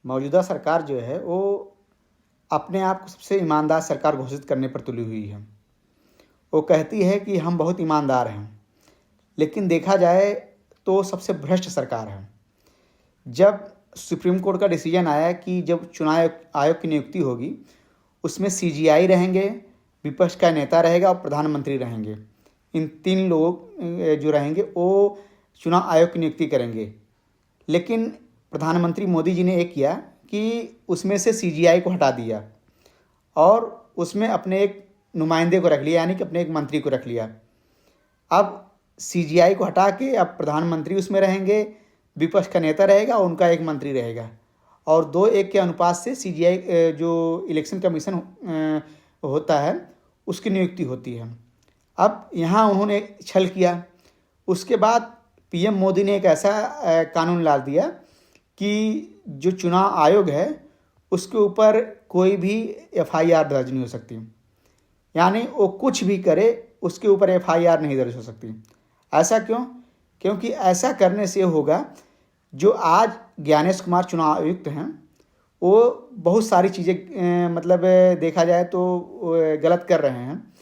मौजूदा सरकार जो है वो अपने आप को सबसे ईमानदार सरकार घोषित करने पर तुली हुई है। वो कहती है कि हम बहुत ईमानदार हैं, लेकिन देखा जाए तो सबसे भ्रष्ट सरकार है। जब सुप्रीम कोर्ट का डिसीजन आया कि जब चुनाव आयोग की नियुक्ति होगी उसमें सीजीआई रहेंगे, विपक्ष का नेता रहेगा और प्रधानमंत्री रहेंगे। इन 3 लोग जो रहेंगे वो चुनाव आयोग की नियुक्ति करेंगे। लेकिन प्रधानमंत्री मोदी जी ने एक किया कि उसमें से सीजीआई को हटा दिया और उसमें अपने एक नुमाइंदे को रख लिया, यानी कि अपने एक मंत्री को रख लिया। अब सीजीआई को हटा के अब प्रधानमंत्री उसमें रहेंगे, विपक्ष का नेता रहेगा और उनका एक मंत्री रहेगा, और 2:1 के अनुपात से सीजीआई जो इलेक्शन कमीशन होता है उसकी नियुक्ति होती है। अब यहाँ उन्होंने छल किया। उसके बाद पीएम मोदी ने एक ऐसा कानून ला दिया कि जो चुनाव आयोग है उसके ऊपर कोई भी एफआईआर दर्ज नहीं हो सकती, यानी वो कुछ भी करे उसके ऊपर एफआईआर नहीं दर्ज हो सकती। ऐसा क्यों? क्योंकि ऐसा करने से होगा, जो आज ज्ञानेश कुमार चुनाव आयुक्त हैं वो बहुत सारी चीज़ें मतलब देखा जाए तो गलत कर रहे हैं।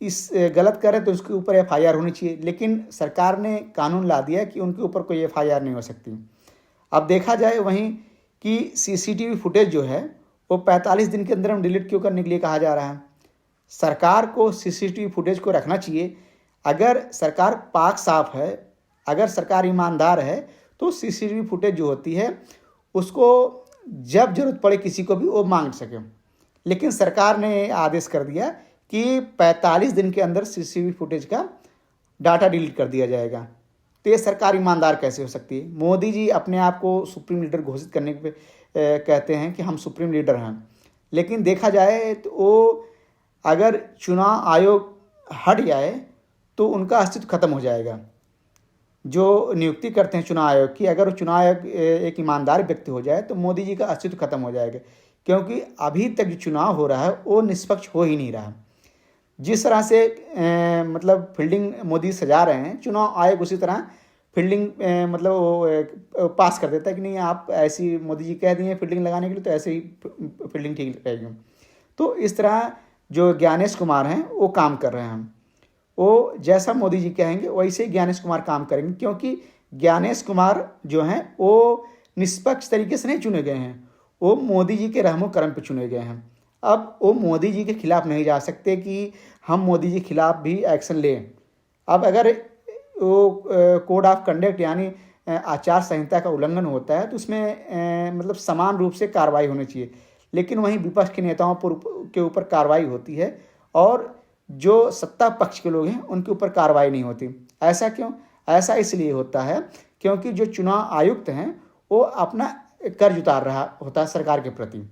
इस गलत कर रहे तो उसके ऊपर एफआईआर होनी चाहिए, लेकिन सरकार ने कानून ला दिया कि उनके ऊपर कोई एफआईआर नहीं हो सकती। अब देखा जाए वहीं कि सीसीटीवी फुटेज जो है वो 45 दिन के अंदर हम डिलीट क्यों करने के लिए कहा जा रहा है। सरकार को सीसीटीवी फुटेज को रखना चाहिए। अगर सरकार पाक साफ है, अगर सरकार ईमानदार है, तो सीसीटीवी फुटेज जो होती है उसको जब जरूरत पड़े किसी को भी वो मांग सके। लेकिन सरकार ने आदेश कर दिया कि 45 दिन के अंदर सीसीटीवी फुटेज का डाटा डिलीट कर दिया जाएगा। तो ये सरकार ईमानदार कैसे हो सकती है? मोदी जी अपने आप को सुप्रीम लीडर घोषित करने पे कहते हैं कि हम सुप्रीम लीडर हैं, लेकिन देखा जाए तो वो अगर चुनाव आयोग हट जाए तो उनका अस्तित्व खत्म हो जाएगा। जो नियुक्ति करते हैं चुनाव आयोग की, अगर चुनाव आयोग एक ईमानदार व्यक्ति हो जाए तो मोदी जी का अस्तित्व खत्म हो जाएगा, क्योंकि अभी तक जो चुनाव हो रहा है वो निष्पक्ष हो ही नहीं रहा। जिस तरह से मतलब फील्डिंग मोदी सजा रहे हैं, चुनाव आयोग उसी तरह फील्डिंग मतलब पास कर देता है कि नहीं, आप ऐसी मोदी जी कह दिए फील्डिंग लगाने के लिए तो ऐसे ही फील्डिंग ठीक रहेगी। तो इस तरह जो ज्ञानेश कुमार हैं वो काम कर रहे हैं। वो जैसा मोदी जी कहेंगे वैसे ही ज्ञानेश कुमार काम करेंगे, क्योंकि ज्ञानेश कुमार जो हैं वो निष्पक्ष तरीके से नहीं चुने गए हैं, वो मोदी जी के रहमो करम पे चुने गए हैं। अब वो मोदी जी के खिलाफ नहीं जा सकते कि हम मोदी जी के खिलाफ भी एक्शन लें। अब अगर वो कोड ऑफ कंडक्ट यानी आचार संहिता का उल्लंघन होता है तो उसमें मतलब समान रूप से कार्रवाई होनी चाहिए, लेकिन वहीं विपक्ष के नेताओं के ऊपर कार्रवाई होती है और जो सत्ता पक्ष के लोग हैं उनके ऊपर कार्रवाई नहीं होती। ऐसा क्यों? ऐसा इसलिए होता है क्योंकि जो चुनाव आयुक्त हैं वो अपना कर्ज उतार रहा होता है सरकार के प्रति।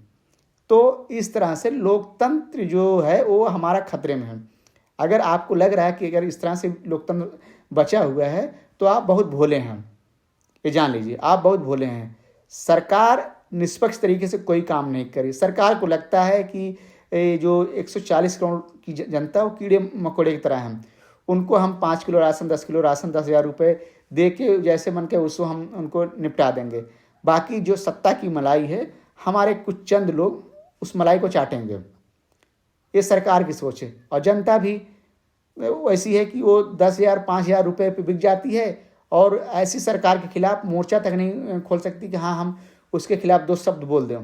तो इस तरह से लोकतंत्र जो है वो हमारा खतरे में है। अगर आपको लग रहा है कि अगर इस तरह से लोकतंत्र बचा हुआ है तो आप बहुत भोले हैं, ये जान लीजिए, आप बहुत भोले हैं। सरकार निष्पक्ष तरीके से कोई काम नहीं करी। सरकार को लगता है कि जो 140 करोड़ की जनता वो कीड़े मकोड़े की तरह हैं, उनको हम 5 किलो राशन, 10 किलो राशन, 10,000 रुपये दे के जैसे मन के उसको हम उनको निपटा देंगे। बाकी जो सत्ता की मलाई है हमारे कुछ चंद लोग उस मलाई को चाटेंगे। ये सरकार की सोच है। और जनता भी वैसी है कि वो 10,000 5,000 रुपये पे बिक जाती है और ऐसी सरकार के खिलाफ मोर्चा तक नहीं खोल सकती कि हाँ हम उसके खिलाफ 2 शब्द बोल दें।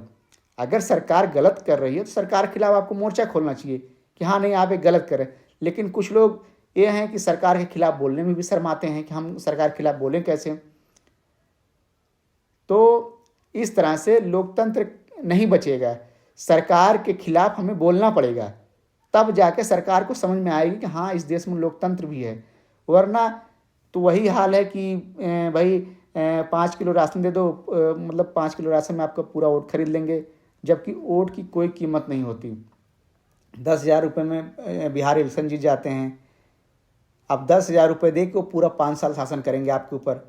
अगर सरकार गलत कर रही है तो सरकार के खिलाफ आपको मोर्चा खोलना चाहिए कि हाँ नहीं आप एक गलत करें। लेकिन कुछ लोग ये हैं कि सरकार के खिलाफ बोलने में भी शर्माते हैं कि हम सरकार के खिलाफ बोलें कैसे। तो इस तरह से लोकतंत्र नहीं बचेगा। सरकार के खिलाफ हमें बोलना पड़ेगा, तब जाके सरकार को समझ में आएगी कि हाँ इस देश में लोकतंत्र भी है। वरना तो वही हाल है कि भाई 5 किलो राशन दे दो, मतलब 5 किलो राशन में आपका पूरा वोट खरीद लेंगे, जबकि वोट की कोई कीमत नहीं होती। 10,000 रुपये में बिहार इलेक्शन जीत जाते हैं। अब 10,000 रुपये दे के वो पूरा 5 साल शासन करेंगे आपके ऊपर।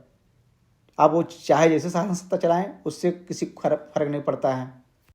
अब वो चाहे जैसे शासन सत्ता चलाएं उससे किसी को फर्क नहीं पड़ता है।